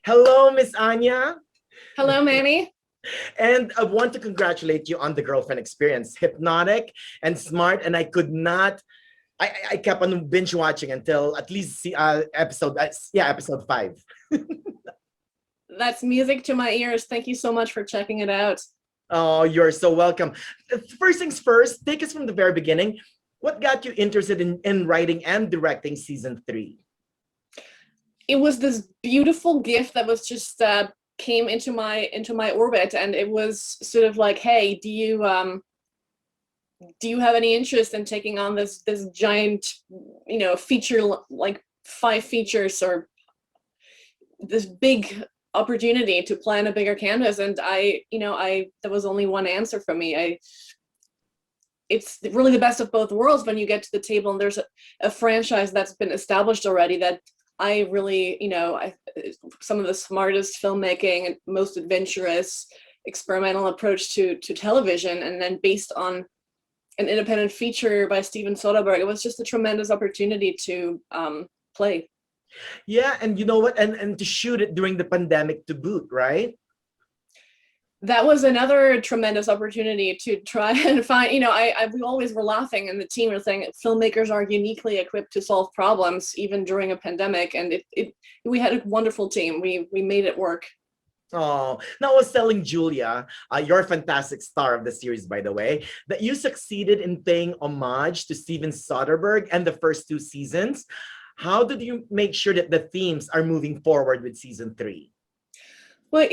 Hello, Miss Anja. Hello, Manny. And I want to congratulate you on the girlfriend experience. Hypnotic and smart. And I could not, I kept on binge watching until at least episode 5. That's music to my ears. Thank you so much for checking it out. Oh, you're so welcome. First things first, take us from the very beginning. What got you interested in writing and directing season 3? It was this beautiful gift that was just came into my orbit, and it was sort of like, hey, do you have any interest in taking on this giant, feature, like 5 features, or this big opportunity to plan a bigger canvas? And there was only one answer for me. It's really the best of both worlds when you get to the table and there's a franchise that's been established already that I really, some of the smartest filmmaking and most adventurous experimental approach to television, and then based on an independent feature by Steven Soderbergh. It was just a tremendous opportunity to play. Yeah, and you know what? And to shoot it during the pandemic to boot, right? That was another tremendous opportunity to try and find, we always were laughing, and the team were saying filmmakers are uniquely equipped to solve problems even during a pandemic. And we had a wonderful team. We made it work. Oh, now I was telling Julia, you're a fantastic star of the series, by the way, that you succeeded in paying homage to Steven Soderbergh and the first 2 seasons. How did you make sure that the themes are moving forward with season 3? Well,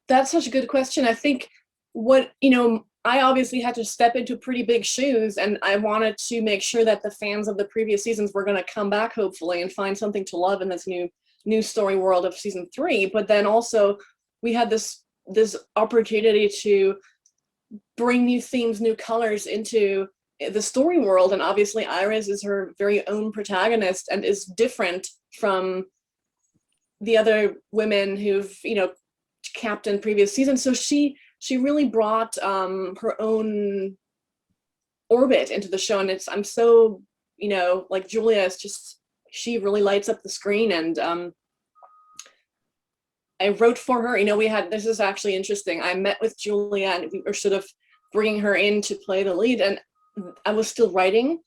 that's such a good question. I think I obviously had to step into pretty big shoes, and I wanted to make sure that the fans of the previous seasons were going to come back, hopefully, and find something to love in this new story world of season 3. But then also we had this opportunity to bring new themes, new colors into the story world. And obviously Iris is her very own protagonist and is different from the other women who've, captained previous seasons. So she really brought her own orbit into the show. And I'm so, like Julia is just, she really lights up the screen. And I wrote for her, this is actually interesting. I met with Julia and we were sort of bringing her in to play the lead. And I was still writing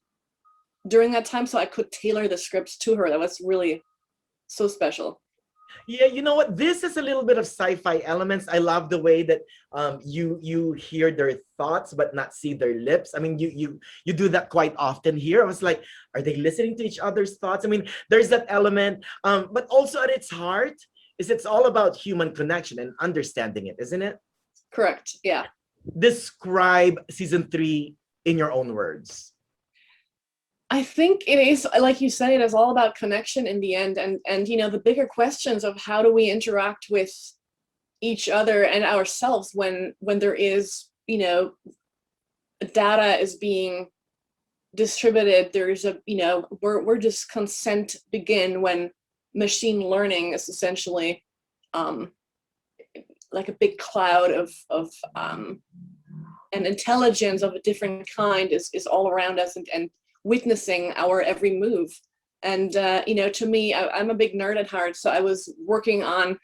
during that time, so I could tailor the scripts to her. That was really so special. Yeah, you know what? This is a little bit of sci-fi elements. I love the way that you hear their thoughts but not see their lips. I mean, you do that quite often here. I was like, are they listening to each other's thoughts? I mean, there's that element, but also at its heart it's all about human connection and understanding it, isn't it? Correct. Yeah. Describe season 3 in your own words. I think it is, like you say, it is all about connection in the end, and the bigger questions of how do we interact with each other and ourselves when there is, data is being distributed. There's where does consent begin when machine learning is essentially like a big cloud of an intelligence of a different kind is all around us and witnessing our every move. And to me, I'm a big nerd at heart, so I was working on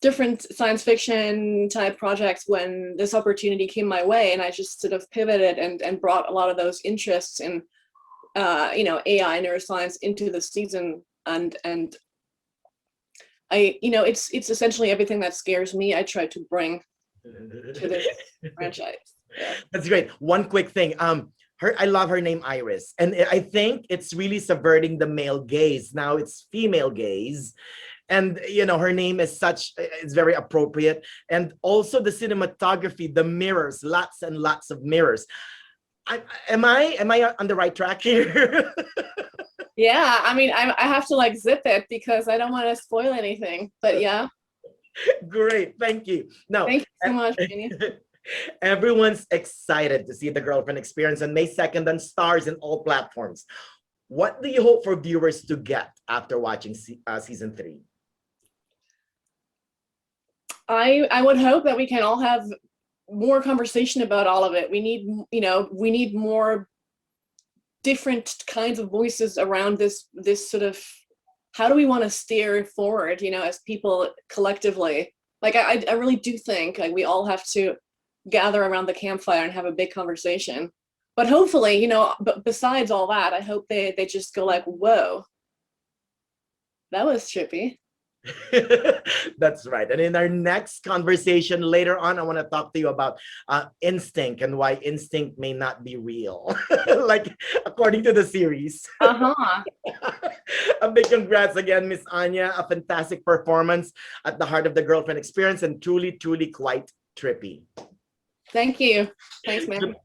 different science fiction type projects when this opportunity came my way, and I just sort of pivoted and brought a lot of those interests in AI, neuroscience into the season. And I it's essentially everything that scares me I try to bring to this franchise. Yeah. That's great. One quick thing. I love her name, Iris, and I think it's really subverting the male gaze. Now it's female gaze, and her name is it's very appropriate. And also the cinematography, the mirrors, lots and lots of mirrors. Am I on the right track here? Yeah, I mean, I have to zip it because I don't want to spoil anything. But yeah. Great, thank you. No, thank you so much, Manny. Everyone's excited to see the girlfriend experience on May 2nd on Stars in all platforms. What do you hope for viewers to get after watching season 3? I would hope that we can all have more conversation about all of it. We need more different kinds of voices around this sort of how do we want to steer forward, as people collectively? Like, I really do think like we all have to gather around the campfire and have a big conversation. But hopefully, but besides all that, I hope they just go like, whoa, that was trippy. That's right. And in our next conversation later on, I want to talk to you about instinct and why instinct may not be real, like according to the series. Uh-huh. A big congrats again, Miss Anja. A fantastic performance at the heart of the girlfriend experience and truly, truly quite trippy. Thank you. Thanks, man.